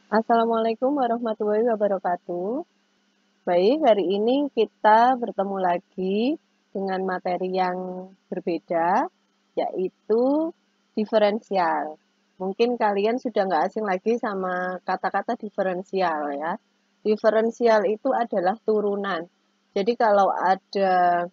Assalamualaikum warahmatullahi wabarakatuh. Baik, hari ini kita bertemu lagi dengan materi yang berbeda, yaitu diferensial. Mungkin kalian sudah nggak asing lagi sama kata-kata diferensial ya. Diferensial itu adalah turunan. Jadi kalau ada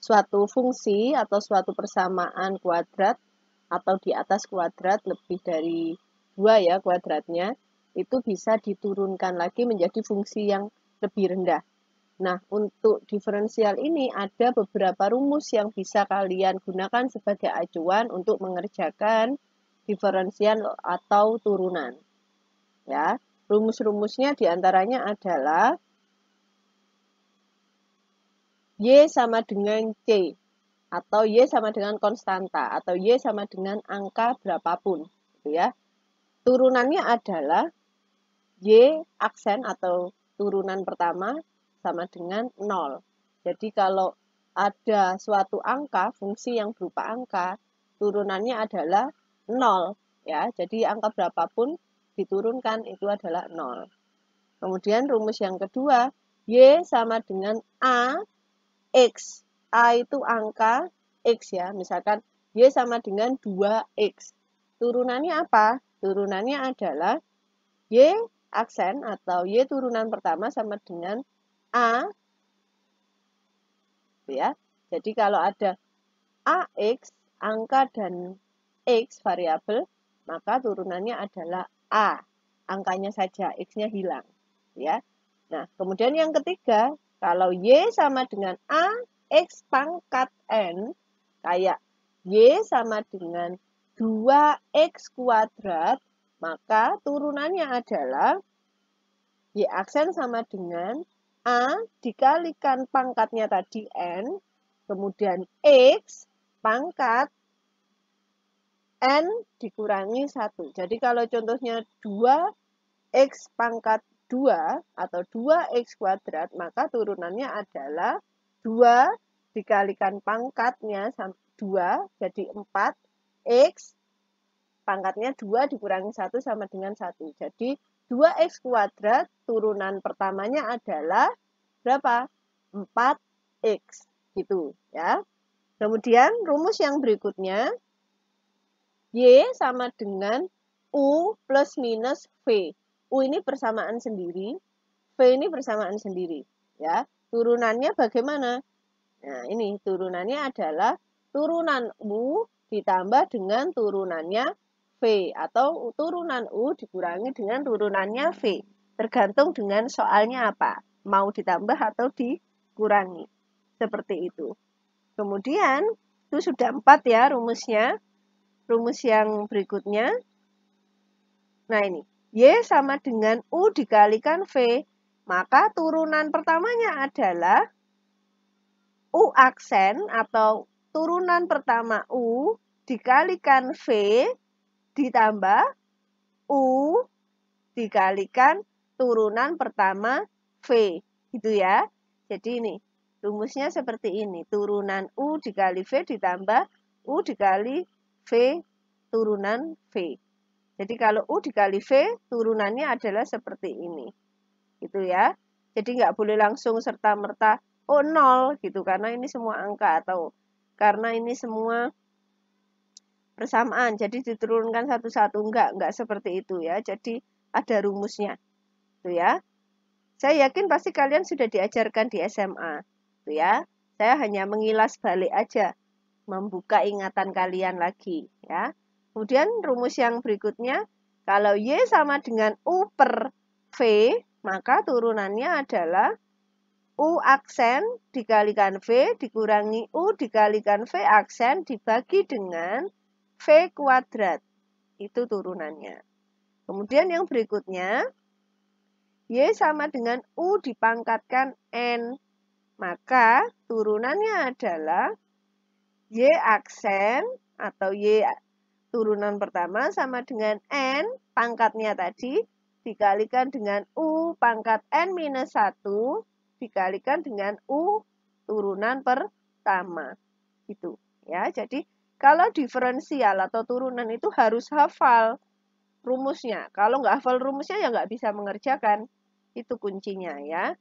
suatu fungsi atau suatu persamaan kuadrat atau di atas kuadrat lebih dari 2 ya kuadratnya, itu bisa diturunkan lagi menjadi fungsi yang lebih rendah. Nah, untuk diferensial ini ada beberapa rumus yang bisa kalian gunakan sebagai acuan untuk mengerjakan diferensial atau turunan. Ya, rumus-rumusnya diantaranya adalah Y sama dengan C, atau Y sama dengan konstanta, atau Y sama dengan angka berapapun, gitu ya. Turunannya adalah Y aksen atau turunan pertama sama dengan 0. Jadi kalau ada suatu angka, fungsi yang berupa angka, turunannya adalah 0. Ya, jadi angka berapapun diturunkan itu adalah 0. Kemudian rumus yang kedua, Y sama dengan A X. A itu angka X ya, misalkan Y sama dengan 2X. Turunannya apa? Turunannya adalah Y aksen atau Y turunan pertama sama dengan A, ya. Jadi kalau ada AX, angka dan X variabel, maka turunannya adalah A. Angkanya saja, X-nya hilang, ya. Nah, kemudian yang ketiga, kalau Y sama dengan A, X pangkat N, kayak Y sama dengan 2X kuadrat, maka turunannya adalah Y aksen sama dengan A dikalikan pangkatnya tadi N, kemudian X pangkat N dikurangi 1. Jadi kalau contohnya 2X pangkat 2 atau 2X kuadrat, maka turunannya adalah 2 dikalikan pangkatnya 2, jadi 4X, pangkatnya 2 dikurangi 1 sama dengan 1. Jadi 2X kuadrat, turunan pertamanya adalah berapa? 4X, gitu ya. Kemudian rumus yang berikutnya, Y sama dengan U plus minus V. U ini persamaan sendiri, V ini persamaan sendiri. Ya, turunannya bagaimana? Nah, ini turunannya adalah turunan U ditambah dengan turunannya V, atau turunan U dikurangi dengan turunannya V. Tergantung dengan soalnya apa, mau ditambah atau dikurangi. Seperti itu. Kemudian, itu sudah 4 ya rumusnya. Rumus yang berikutnya, nah ini, Y sama dengan U dikalikan V, maka turunan pertamanya adalah U aksen atau turunan pertama U dikalikan V ditambah U dikalikan turunan pertama V, gitu ya. Jadi ini, rumusnya seperti ini, turunan U dikali V ditambah U dikali V turunan V. Jadi kalau U dikali V, turunannya adalah seperti ini. Gitu ya. Jadi nggak boleh langsung serta-merta, oh 0 gitu, karena ini semua angka, atau karena ini semua persamaan, jadi diturunkan satu-satu. Enggak seperti itu ya. Jadi ada rumusnya. Gitu ya. Saya yakin pasti kalian sudah diajarkan di SMA. Gitu ya. Saya hanya mengilas balik aja, membuka ingatan kalian lagi ya. Kemudian rumus yang berikutnya, kalau Y sama dengan U per V, maka turunannya adalah U aksen dikalikan V dikurangi U dikalikan V aksen dibagi dengan V kuadrat. Itu turunannya. Kemudian yang berikutnya, Y sama dengan U dipangkatkan N. Maka turunannya adalah Y aksen atau Y turunan pertama sama dengan N pangkatnya tadi dikalikan dengan U pangkat N minus 1 dikalikan dengan U turunan pertama. Gitu ya. Jadi kalau diferensial atau turunan itu harus hafal. rumusnya. Kalau nggak hafal rumusnya ya nggak bisa mengerjakan. Itu kuncinya ya.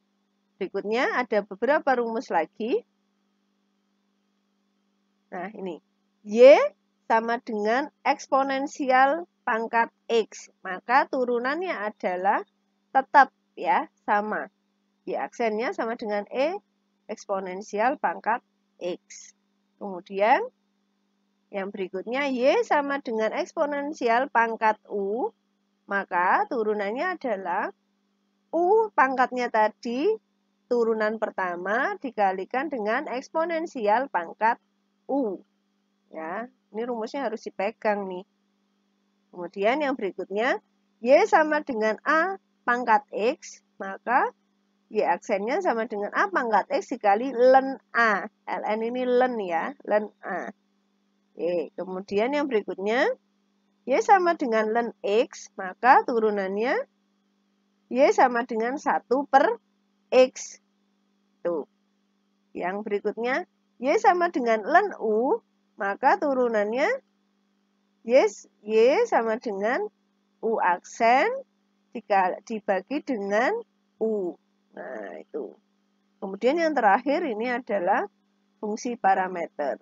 Berikutnya ada beberapa rumus lagi. Nah, ini. Y sama dengan eksponensial pangkat X. Maka turunannya adalah tetap ya, sama. Y aksennya sama dengan E eksponensial pangkat X. Kemudian yang berikutnya Y sama dengan eksponensial pangkat U, maka turunannya adalah U pangkatnya tadi, turunan pertama dikalikan dengan eksponensial pangkat U. Ya, ini rumusnya harus dipegang nih. Kemudian yang berikutnya, Y sama dengan A pangkat X, maka Y aksennya sama dengan A pangkat X dikali ln A. Ln ini ln ya, ln A. Oke, kemudian yang berikutnya, Y sama dengan ln X, maka turunannya Y sama dengan 1 per X. Tuh. Yang berikutnya, Y sama dengan ln U, maka turunannya Y sama dengan U aksen dibagi dengan U. Nah, itu. Kemudian yang terakhir ini adalah fungsi parameter.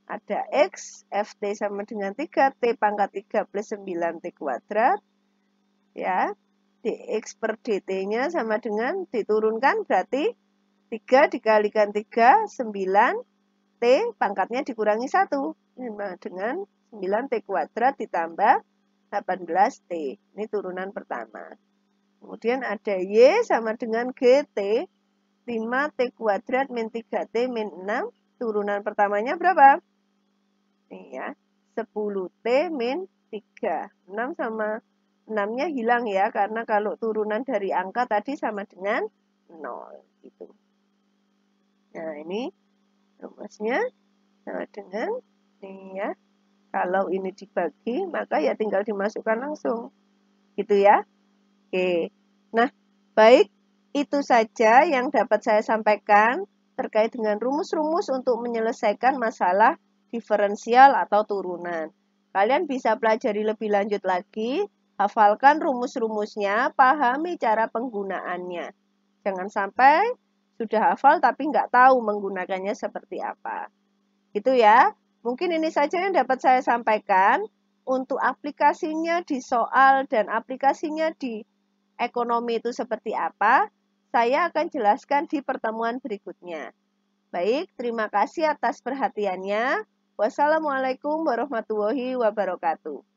Ada X, Ft sama dengan 3, T pangkat 3 plus 9T kuadrat. Ya, dx per dt-nya sama dengan diturunkan berarti 3 dikalikan 3, 9, T pangkatnya dikurangi 1. Dengan 9T kuadrat ditambah 18T. Ini turunan pertama. Kemudian ada Y sama dengan GT, 5T kuadrat min 3T min 6. Turunan pertamanya berapa? Nih ya, 10T min 3. 6 sama 6-nya hilang ya, karena kalau turunan dari angka tadi sama dengan 0. Gitu. Nah, ini rumusnya sama dengan ini ya. Kalau ini dibagi, maka ya tinggal dimasukkan langsung. Gitu ya. Oke. Nah, baik. Itu saja yang dapat saya sampaikan terkait dengan rumus-rumus untuk menyelesaikan masalah diferensial atau turunan. Kalian bisa pelajari lebih lanjut lagi, hafalkan rumus-rumusnya, pahami cara penggunaannya. Jangan sampai sudah hafal tapi nggak tahu menggunakannya seperti apa. Gitu ya. Mungkin ini saja yang dapat saya sampaikan. Untuk aplikasinya di soal dan aplikasinya di ekonomi itu seperti apa, saya akan jelaskan di pertemuan berikutnya. Baik, terima kasih atas perhatiannya. Wassalamualaikum warahmatullahi wabarakatuh.